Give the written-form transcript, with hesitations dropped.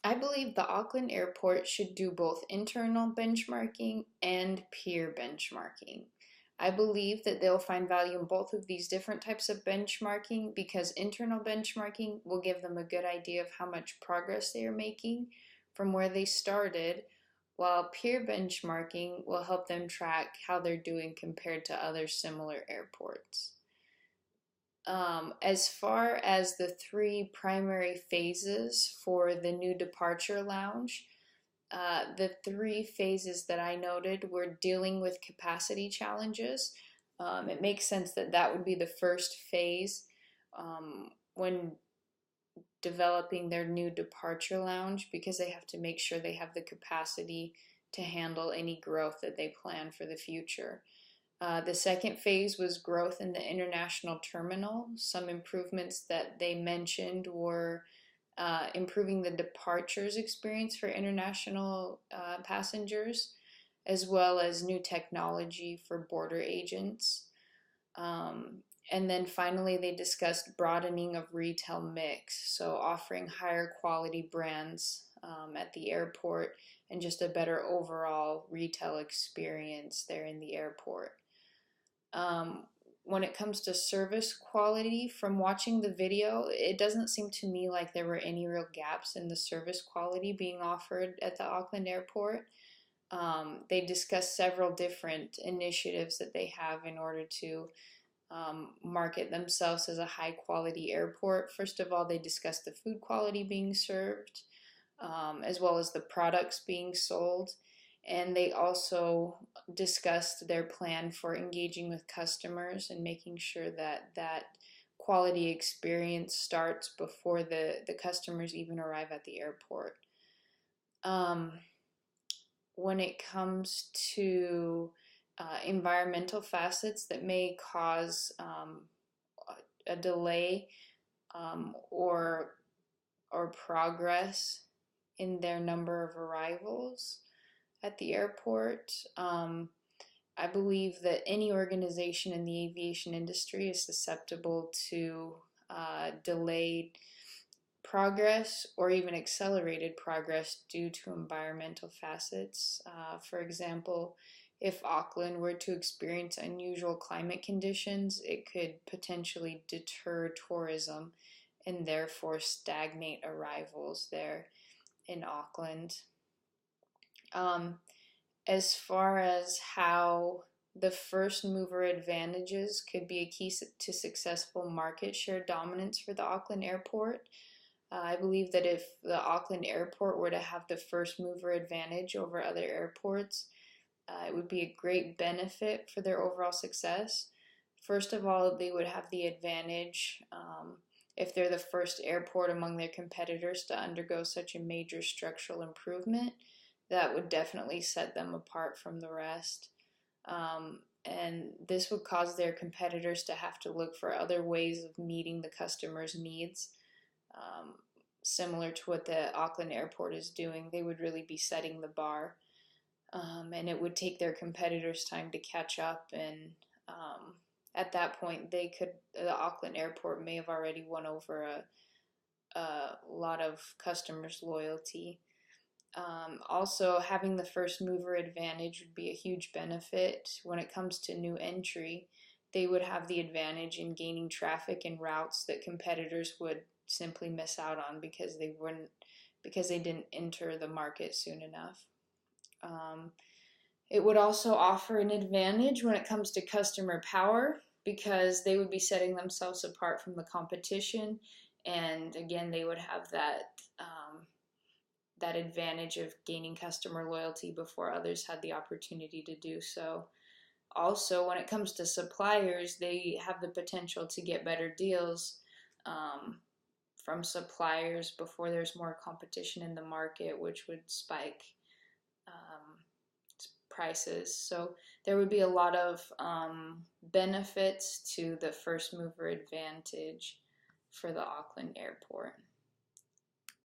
I believe the Auckland airport should do both internal benchmarking and peer benchmarking. I believe that they'll find value in both of these different types of benchmarking because internal benchmarking will give them a good idea of how much progress they are making from where they started, while peer benchmarking will help them track how they're doing compared to other similar airports. As far as the three primary phases for the new departure lounge, the three phases that I noted were dealing with capacity challenges. It makes sense that that would be the first phase when developing their new departure lounge because they have to make sure they have the capacity to handle any growth that they plan for the future. The second phase was growth in the international terminal. Some improvements that they mentioned were improving the departures experience for international passengers, as well as new technology for border agents. And then finally, they discussed broadening of retail mix, so offering higher quality brands at the airport and just a better overall retail experience there in the airport. When it comes to service quality, from watching the video, it doesn't seem to me like there were any real gaps in the service quality being offered at the Auckland airport. They discussed several different initiatives that they have in order to market themselves as a high quality airport. First of all, they discussed the food quality being served, as well as the products being sold. And they also discussed their plan for engaging with customers and making sure that that quality experience starts before the customers even arrive at the airport. When it comes to environmental facets that may cause a delay or progress in their number of arrivals at the airport. I believe that any organization in the aviation industry is susceptible to delayed progress or even accelerated progress due to environmental facets. For example, if Auckland were to experience unusual climate conditions, it could potentially deter tourism and therefore stagnate arrivals there in Auckland. As far as how the first mover advantages could be a key to successful market share dominance for the Auckland airport, I believe that if the Auckland airport were to have the first mover advantage over other airports, it would be a great benefit for their overall success. First of all, they would have the advantage if they're the first airport among their competitors to undergo such a major structural improvement. That would definitely set them apart from the rest. And this would cause their competitors to have to look for other ways of meeting the customer's needs, similar to what the Auckland airport is doing. They would really be setting the bar, and it would take their competitors time to catch up. And at that point, the Auckland airport may have already won over a lot of customers' loyalty. Also, having the first mover advantage would be a huge benefit when it comes to new entry. They would have the advantage in gaining traffic in routes that competitors would simply miss out on because they didn't enter the market soon enough. It would also offer an advantage when it comes to customer power because they would be setting themselves apart from the competition, and again, they would have that advantage of gaining customer loyalty before others had the opportunity to do so. Also, when it comes to suppliers, they have the potential to get better deals from suppliers before there's more competition in the market, which would spike prices. So there would be a lot of benefits to the first mover advantage for the Auckland airport.